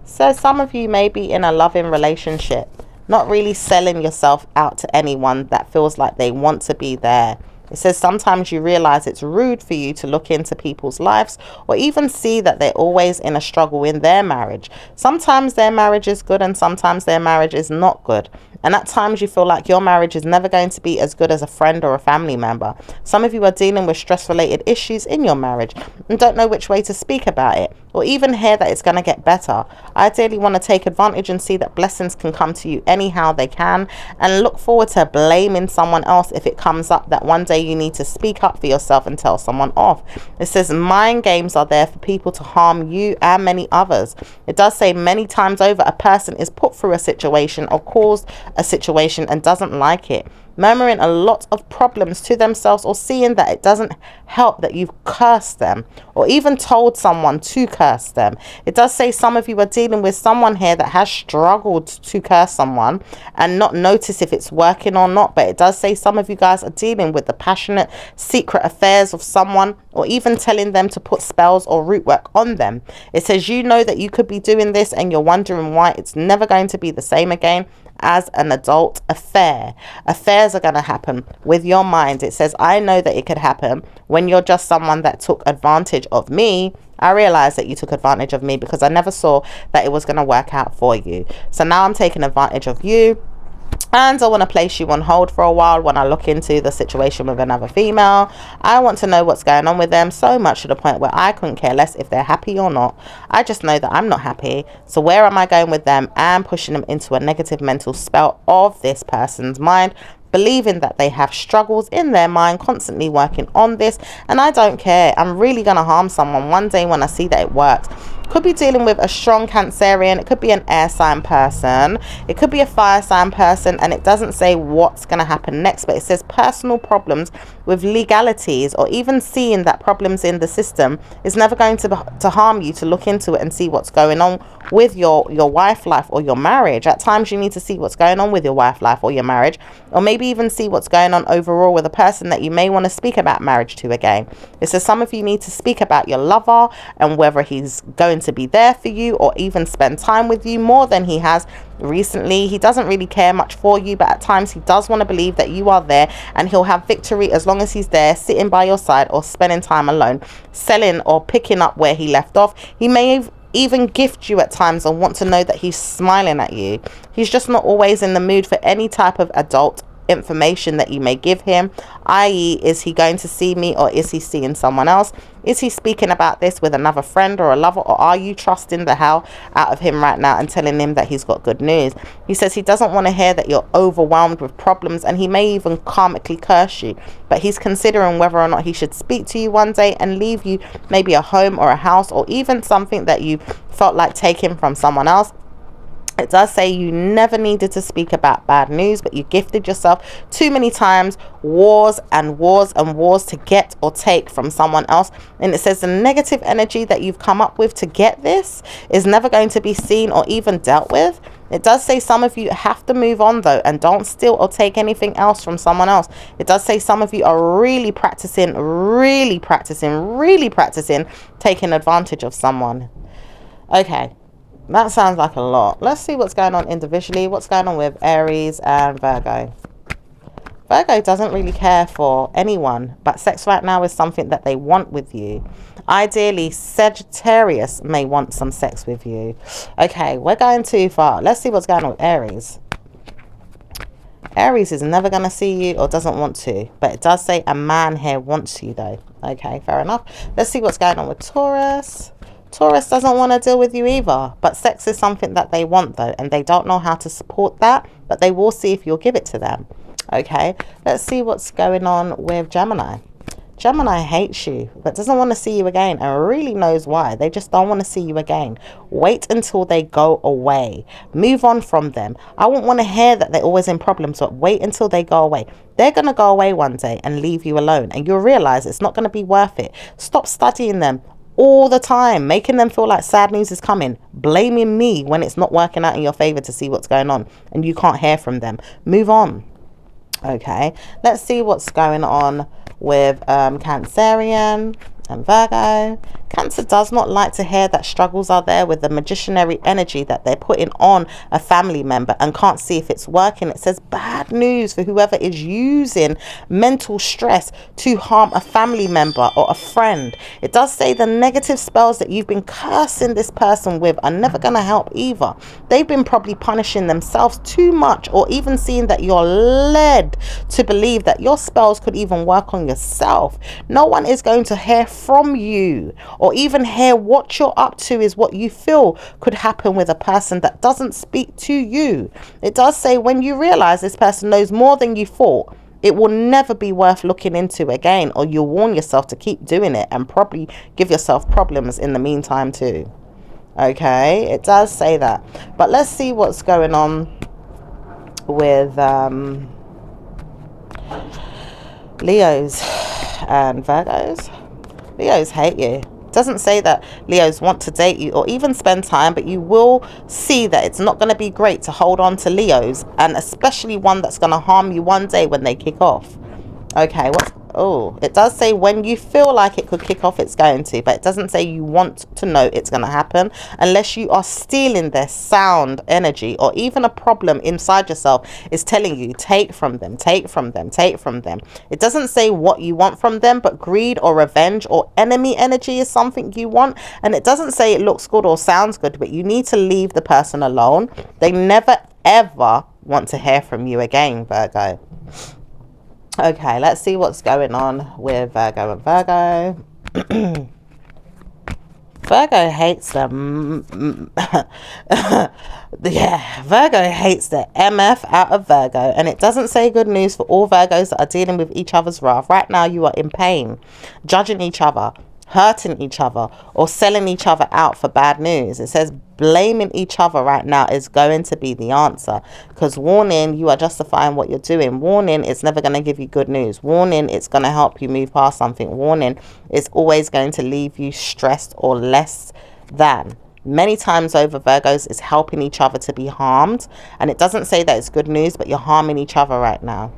So some of you may be in a loving relationship, not really selling yourself out to anyone that feels like they want to be there. It says sometimes you realize it's rude for you to look into people's lives or even see that they're always in a struggle in their marriage. Sometimes their marriage is good and sometimes their marriage is not good. And at times you feel like your marriage is never going to be as good as a friend or a family member. Some of you are dealing with stress-related issues in your marriage and don't know which way to speak about it or even hear that it's going to get better. I ideally want to take advantage and see that blessings can come to you anyhow they can, and look forward to blaming someone else if it comes up that one day you need to speak up for yourself and tell someone off. It says mind games are there for people to harm you and many others. It does say many times over a person is put through a situation or caused a situation and doesn't like it, murmuring a lot of problems to themselves or seeing that it doesn't help that you've cursed them or even told someone to curse them. It does say some of you are dealing with someone here that has struggled to curse someone and not notice if it's working or not, but it does say some of you guys are dealing with the passionate secret affairs of someone or even telling them to put spells or root work on them. It says you know that you could be doing this and you're wondering why it's never going to be the same again as an adult affair. Affairs are going to happen with your mind. It says, I know that it could happen when you're just someone that took advantage of me. I realized that you took advantage of me because I never saw that it was going to work out for you. So now I'm taking advantage of you. And I want to place you on hold for a while when I look into the situation with another female. I want to know what's going on with them so much to the point where I couldn't care less if they're happy or not. I just know that I'm not happy. So where am I going with them and pushing them into a negative mental spell of this person's mind, believing that they have struggles in their mind, constantly working on this, and I don't care. I'm really going to harm someone one day when I see that it works. Could be dealing with a strong Cancerian. It could be an air sign person. It could be a fire sign person, and it doesn't say what's going to happen next, but it says personal problems with legalities or even seeing that problems in the system is never going to harm you to look into it and see what's going on with your wife life or your marriage. At times you need to see what's going on with your wife life or your marriage, or maybe even see what's going on overall with a person that you may want to speak about marriage to again. It says some of you need to speak about your lover and whether he's going to be there for you or even spend time with you more than he has recently. He doesn't really care much for you, but at times he does want to believe that you are there, and he'll have victory as long as he's there sitting by your side or spending time alone, selling or picking up where he left off. He may even gift you at times and want to know that he's smiling at you. He's just not always in the mood for any type of adult information that you may give him, i.e. is he going to see me or is he seeing someone else? Is he speaking about this with another friend or a lover, or are you trusting the hell out of him right now and telling him that he's got good news? He says he doesn't want to hear that you're overwhelmed with problems, and he may even karmically curse you, but he's considering whether or not he should speak to you one day and leave you maybe a home or a house or even something that you felt like taking from someone else. It does say you never needed to speak about bad news, but you gifted yourself too many times, wars and wars and wars to get or take from someone else. And it says the negative energy that you've come up with to get this is never going to be seen or even dealt with. It does say some of you have to move on though, and don't steal or take anything else from someone else. It does say some of you are really practicing taking advantage of someone. Okay, that sounds like a lot. Let's see what's going on individually. What's going on with Aries and Virgo? Virgo doesn't really care for anyone, but sex right now is something that they want with you. Ideally, Sagittarius may want some sex with you. Okay, we're going too far. Let's see what's going on with Aries. Aries is never going to see you or doesn't want to, but it does say a man here wants you though. Okay, fair enough. Let's see what's going on with Taurus. Taurus doesn't want to deal with you either, but sex is something that they want though, and they don't know how to support that, but they will see if you'll give it to them. Okay, let's see what's going on with Gemini. Gemini hates you, but doesn't want to see you again, and really knows why. They just don't want to see you again. Wait until they go away. Move on from them. I won't want to hear that they're always in problems, but wait until they go away. They're going to go away one day and leave you alone, and you'll realize it's not going to be worth it. Stop studying them all the time, making them feel like sad news is coming, blaming me when it's not working out in your favor to see what's going on, and you can't hear from them. Move on. Okay, let's see what's going on with Cancerian and Virgo. Cancer does not like to hear that struggles are there with the magicianary energy that they're putting on a family member and can't see if it's working. It says bad news for whoever is using mental stress to harm a family member or a friend. It does say the negative spells that you've been cursing this person with are never going to help either. They've been probably punishing themselves too much, or even seeing that you're led to believe that your spells could even work on yourself. No one is going to hear from you or even hear what you're up to is what you feel could happen with a person that doesn't speak to you. It does say when you realize this person knows more than you thought, it will never be worth looking into again, or you'll warn yourself to keep doing it and probably give yourself problems in the meantime too. Okay, it does say that. But let's see what's going on with Leos and Virgos. Leos hate you. Doesn't say that Leos want to date you or even spend time, but you will see that it's not going to be great to hold on to Leos, and especially one that's going to harm you one day when they kick off. Okay, it does say when you feel like it could kick off, it's going to, but it doesn't say you want to know it's going to happen unless you are stealing their sound energy, or even a problem inside yourself is telling you take from them, take from them, take from them. It doesn't say what you want from them, but greed or revenge or enemy energy is something you want, and it doesn't say it looks good or sounds good, but you need to leave the person alone. They never ever want to hear from you again, Virgo. Okay, let's see what's going on with Virgo and Virgo. Virgo hates them. Yeah, Virgo hates the MF out of Virgo. And it doesn't say good news for all Virgos that are dealing with each other's wrath. Right now, you are in pain, judging each other, hurting each other, or selling each other out for bad news. It says blaming each other right now is going to be the answer, because warning, you are justifying what you're doing. Warning, it's never going to give you good news. Warning, it's going to help you move past something. Warning, it's always going to leave you stressed or less than. Many times over, Virgos is helping each other to be harmed, and it doesn't say that it's good news, but you're harming each other right now.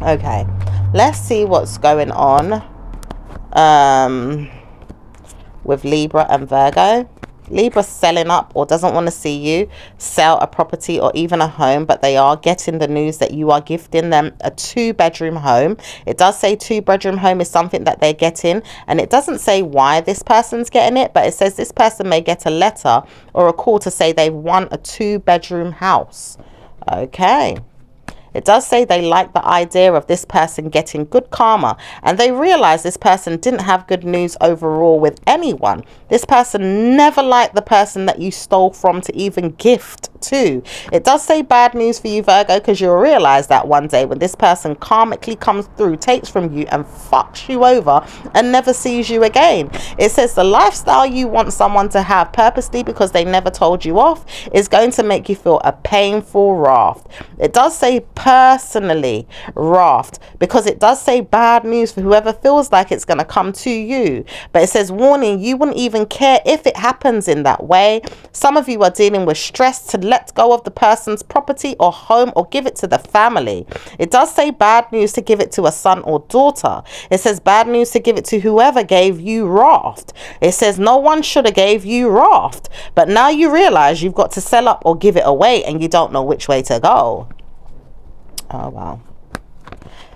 Okay, let's see what's going on with Libra and Virgo. Libra selling up or doesn't want to see you sell a property or even a home, but they are getting the news that you are gifting them a 2-bedroom home. It does say 2-bedroom home is something that they're getting, and it doesn't say why this person's getting it, but it says this person may get a letter or a call to say they've won a 2-bedroom house. Okay. It does say they like the idea of this person getting good karma, and they realize this person didn't have good news overall with anyone. This person never liked the person that you stole from to even gift to. It does say bad news for you, Virgo, because you'll realize that one day when this person karmically comes through, takes from you and fucks you over and never sees you again. It says the lifestyle you want someone to have purposely because they never told you off is going to make you feel a painful wrath. It does say personally wrath, because it does say bad news for whoever feels like it's going to come to you. But it says warning, you wouldn't even care if it happens in that way. Some of you are dealing with stress to let go of the person's property or home or give it to the family. It does say bad news to give it to a son or daughter. It says bad news to give it to whoever gave you wrath. It says no one should have gave you wrath, but now you realize you've got to sell up or give it away and you don't know which way to go. Oh wow.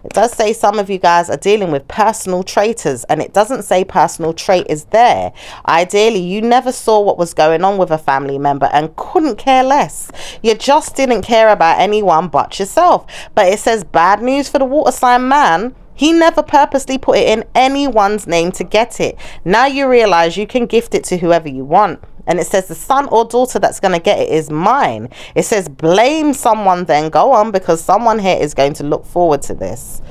It does say some of you guys are dealing with personal traitors, and it doesn't say personal trait is there. Ideally, you never saw what was going on with a family member and couldn't care less. You just didn't care about anyone but yourself. But it says bad news for the water sign man. He never purposely put it in anyone's name to get it. Now you realize you can gift it to whoever you want. And it says the son or daughter that's going to get it is mine. It says blame someone then. Go on, because someone here is going to look forward to this.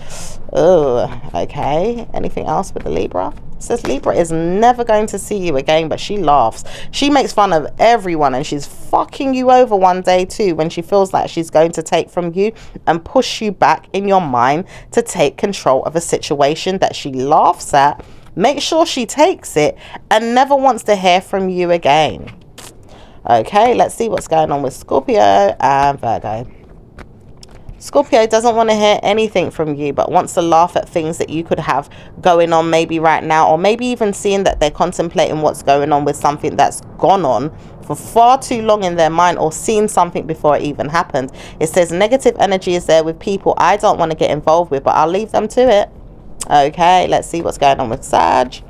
Oh, okay. Anything else with the Libra? It says Libra is never going to see you again, but she laughs. She makes fun of everyone, and she's fucking you over one day too when she feels like she's going to take from you and push you back in your mind to take control of a situation that she laughs at. Make sure she takes it and never wants to hear from you again. Okay, let's see what's going on with Scorpio and Virgo. Scorpio doesn't want to hear anything from you, but wants to laugh at things that you could have going on maybe right now, or maybe even seeing that they're contemplating what's going on with something that's gone on for far too long in their mind, or seen something before it even happened. It says negative energy is there with people I don't want to get involved with, but I'll leave them to it. Okay, let's see what's going on with Sag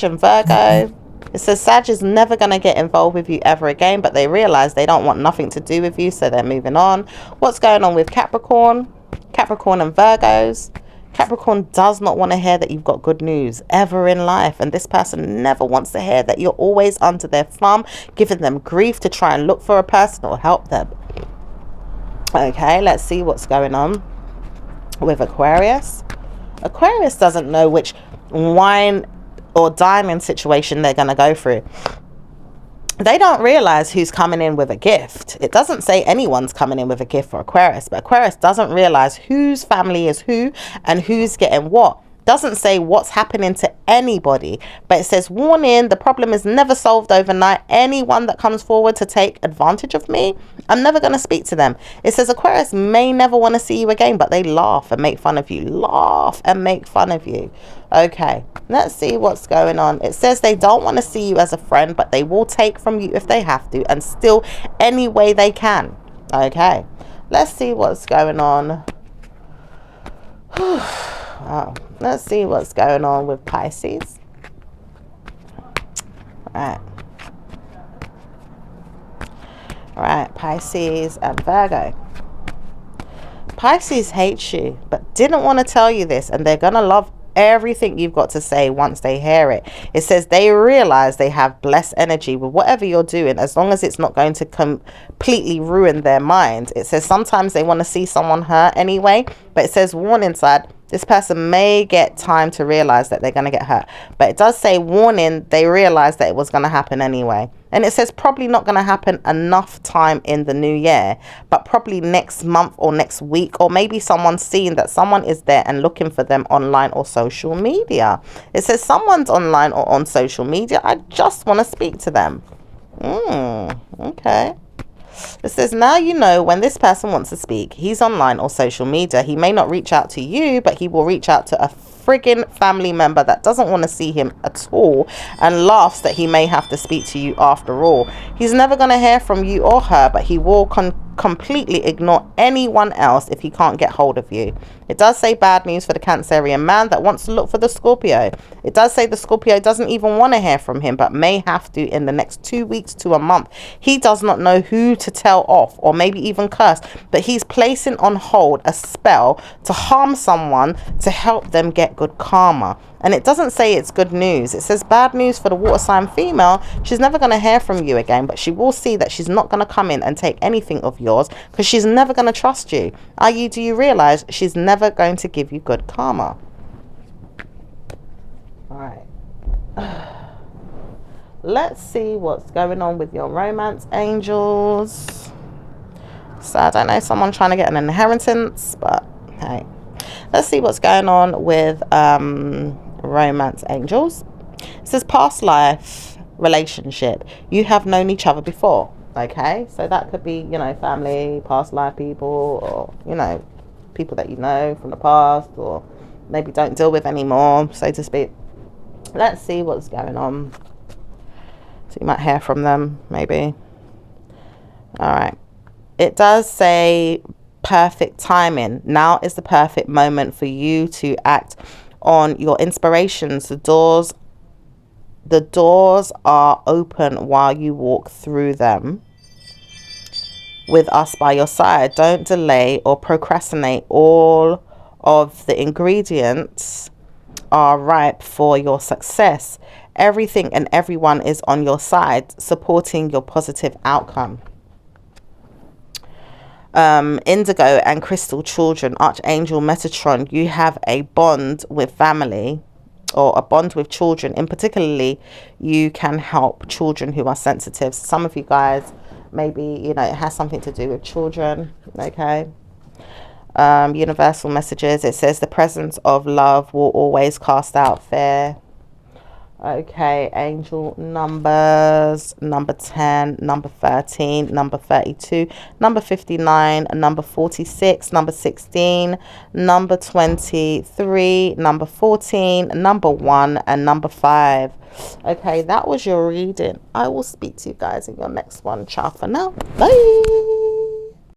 and Virgo. It says Sag is never going to get involved with you ever again, but they realize they don't want nothing to do with you, so they're moving on. What's going on with Capricorn and Virgos? Capricorn does not want to hear that you've got good news ever in life, and this person never wants to hear that you're always under their thumb, giving them grief to try and look for a person or help them. Okay, let's see what's going on with Aquarius. Aquarius doesn't know which wine or dining situation they're going to go through. They don't realize who's coming in with a gift. It doesn't say anyone's coming in with a gift for Aquarius, but Aquarius doesn't realize whose family is who and who's getting what. Doesn't say what's happening to anybody, but it says warning, the problem is never solved overnight. Anyone that comes forward to take advantage of me, I'm never going to speak to them. It says Aquarius may never want to see you again, but they laugh and make fun of you. Laugh and make fun of you. Okay, let's see what's going on. It says they don't want to see you as a friend, but they will take from you if they have to, and steal any way they can. Okay, let's see what's going on. Wow. Let's see what's going on with Pisces. All right, Pisces and Virgo. Pisces hates you, but didn't want to tell you this, and they're going to love everything you've got to say once they hear it. It says they realize they have blessed energy with whatever you're doing, as long as it's not going to completely ruin their mind. It says sometimes they want to see someone hurt anyway, but it says warn inside. This person may get time to realize that they're going to get hurt. But it does say warning, they realize that it was going to happen anyway. And it says probably not going to happen enough time in the new year, but probably next month or next week, or maybe someone's seeing that someone is there and looking for them online or social media. It says someone's online or on social media. I just want to speak to them. Okay. It says now you know when this person wants to speak. He's online or social media. He may not reach out to you, but he will reach out to a friggin' family member that doesn't want to see him at all and laughs that he may have to speak to you after all. He's never going to hear from you or her, but he will completely ignore anyone else if he can't get hold of you. It does say bad news for the Cancerian man that wants to look for the Scorpio. It does say the Scorpio doesn't even want to hear from him, but may have to in the next 2 weeks to a month. He does not know who to tell off or maybe even curse, but he's placing on hold a spell to harm someone to help them get good karma. And it doesn't say it's good news. It says bad news for the water sign female. She's never going to hear from you again, but she will see that she's not going to come in and take anything of yours because she's never going to trust you. Do you realize she's never going to give you good karma? All right. Let's see what's going on with your romance angels. So I don't know, someone trying to get an inheritance, but hey. Let's see what's going on with romance angels. It says past life relationship. You have known each other before. Okay, so that could be, you know, family, past life people, or, you know, people that you know from the past, or maybe don't deal with anymore, so to speak. Let's see what's going on. So you might hear from them, maybe. All right. It does say perfect timing. Now is the perfect moment for you to act on your inspirations. The doors are open while you walk through them with us by your side. Don't delay or procrastinate. All of the ingredients are ripe for your success. Everything and everyone is on your side, supporting your positive outcome. Indigo and crystal children, Archangel Metatron, you have a bond with family, or a bond with children. In particularly, you can help children who are sensitive. Some of you guys, maybe, you know, it has something to do with children. Okay. Universal messages, it says the presence of love will always cast out fear. Okay, angel numbers, number 10, number 13, number 32, number 59, number 46, number 16, number 23, number 14, number 1, and number 5. Okay, that was your reading. I will speak to you guys in your next one. Ciao for now. Bye.